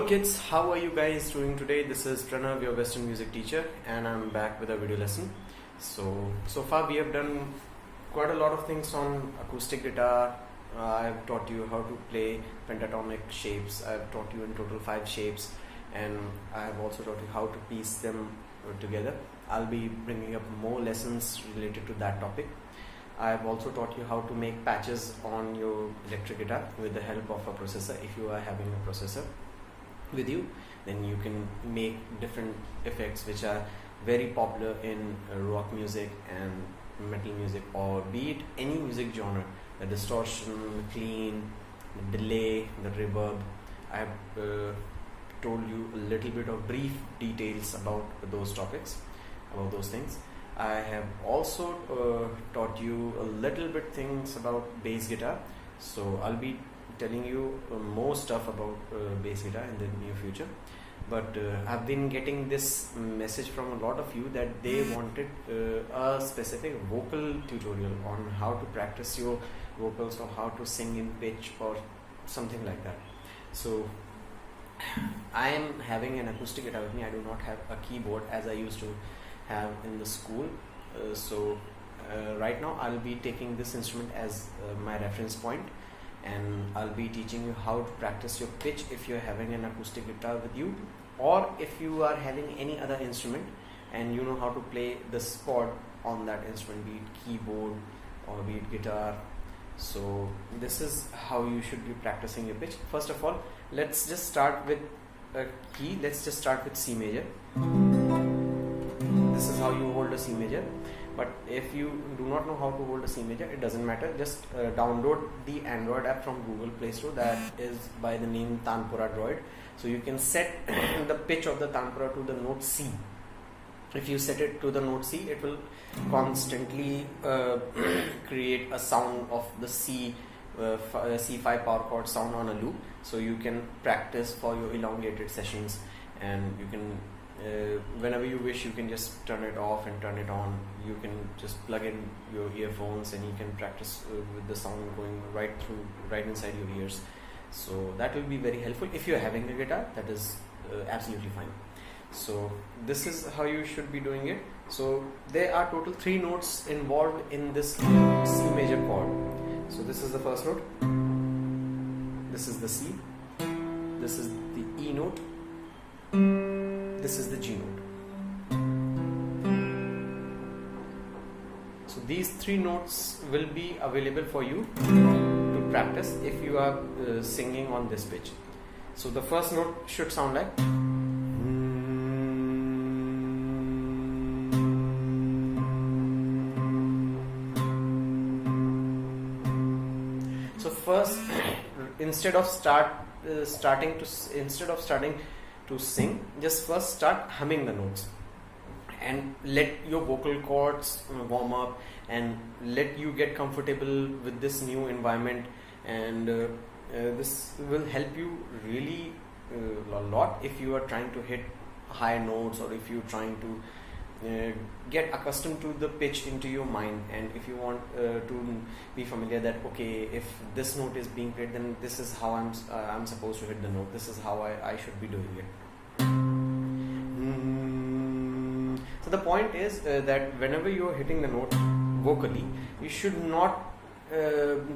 Hello kids, how are you guys doing today? This is Pranav, your Western music teacher, and I'm back with a video lesson. So far we have done quite a lot of things on acoustic guitar. I've taught you how to play pentatonic shapes. I've taught you in total 5 shapes, and I have also taught you how to piece them together. I'll be bringing up more lessons related to that topic. I've also taught you how to make patches on your electric guitar with the help of a processor. If you are having a processor with you, then you can make different effects which are very popular in rock music and metal music, or be it any music genre. The distortion, the clean, the delay, the reverb. I've told you a little bit of brief details about those topics, about those things. I have also taught you a little bit things about bass guitar, so I'll be telling you more stuff about bass guitar in the near future. But I've been getting this message from a lot of you that they wanted a specific vocal tutorial on how to practice your vocals, or how to sing in pitch, or something like that. So I am having an acoustic guitar with me. I do not have a keyboard as I used to have in the school. Right now I'll be taking this instrument as my reference point, and I'll be teaching you how to practice your pitch if you're having an acoustic guitar with you, or if you are having any other instrument and you know how to play the chord on that instrument, be it keyboard or be it guitar. So this is how you should be practicing your pitch. First of all, let's just start with a key. Let's just start with C major. This is how you hold a C major. But if you do not know how to hold a C major, it doesn't matter. Just download the Android app from Google Play Store that is by the name Tanpura Droid. So you can set the pitch of the Tanpura to the note C. If you set it to the note C, it will constantly create a sound of the C5 power chord sound on a loop. So you can practice for your elongated sessions, and you can whenever you wish, you can just turn it off and turn it on. You can just plug in your earphones and you can practice with the sound going right inside your ears. So that will be very helpful. If you're having a guitar, that is absolutely fine. So this is how you should be doing it. So there are total 3 notes involved in this C major chord. So this is the first note, this is the C, this is the E note, this is the G note. So these 3 notes will be available for you to practice if you are singing on this pitch. So the first note should sound like, so first, instead of starting to sing, just first start humming the notes and let your vocal cords warm up, and let you get comfortable with this new environment, and this will help you really a lot if you are trying to hit high notes, or if you're trying to get accustomed to the pitch into your mind, and if you want to be familiar that okay, if this note is being played, then this is how I'm supposed to hit the note, this is how I should be doing it. So the point is that whenever you're hitting the note vocally, you should not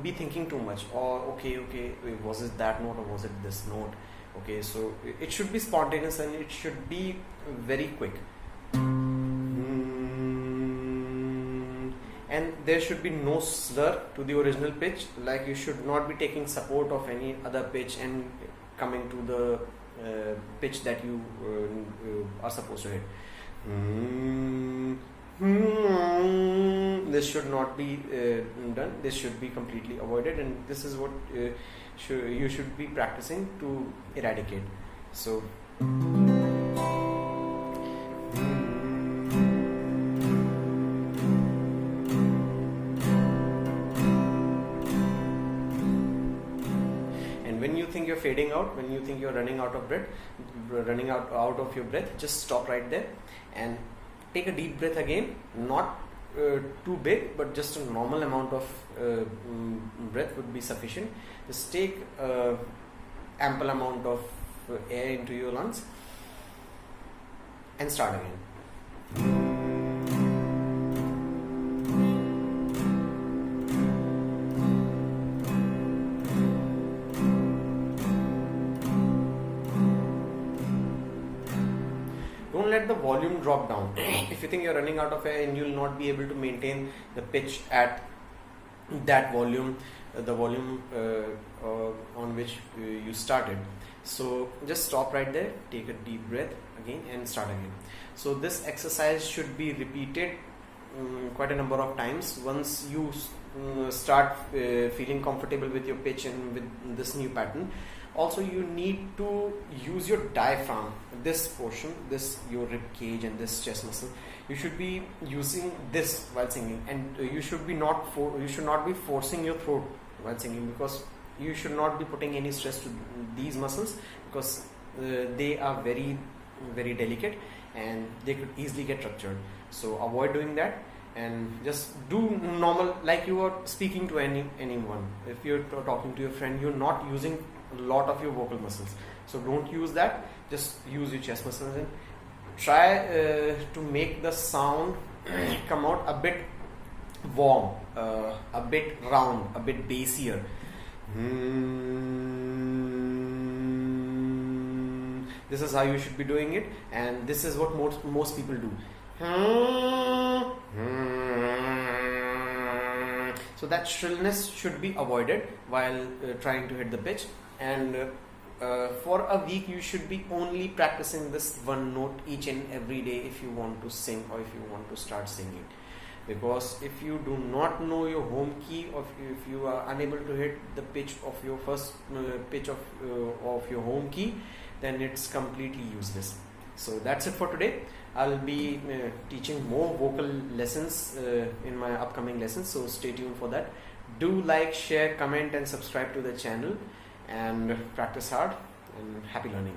be thinking too much, or okay, was it that note or was it this note? Okay, so it should be spontaneous and it should be very quick. And there should be no slur to the original pitch, like you should not be taking support of any other pitch and coming to the pitch that you are supposed to hit. This should not be done. This should be completely avoided, and this is what you should be practicing to eradicate. So when you think you're fading out, when you think you're running out of your breath, just stop right there and take a deep breath again. Not too big, but just a normal amount of breath would be sufficient. Just take ample amount of air into your lungs and start again. Don't let the volume drop down. If you think you're running out of air and you'll not be able to maintain the pitch at that volume, the volume on which you started, so just stop right there, take a deep breath again and start again. So this exercise should be repeated quite a number of times. Once you start feeling comfortable with your pitch and with this new pattern, also you need to use your diaphragm, this portion, this your rib cage and this chest muscle. You should be using this while singing, and you should not be forcing your throat while singing, because you should not be putting any stress to these muscles, because they are very very delicate and they could easily get ruptured. So avoid doing that and just do normal, like you are speaking to anyone. If you're talking to your friend, you're not using a lot of your vocal muscles, so don't use that. Just use your chest muscles and try to make the sound come out a bit warm, a bit round, a bit bassier. This is how you should be doing it, and this is what most people do. So that shrillness should be avoided while trying to hit the pitch. And for a week you should be only practicing this one note each and every day if you want to sing or if you want to start singing. Because if you do not know your home key, or if you are unable to hit the pitch of your first pitch of your home key, then it's completely useless. So that's it for today. I'll be teaching more vocal lessons in my upcoming lessons, so stay tuned for that. Do like, share, comment and subscribe to the channel, and practice hard, and happy learning.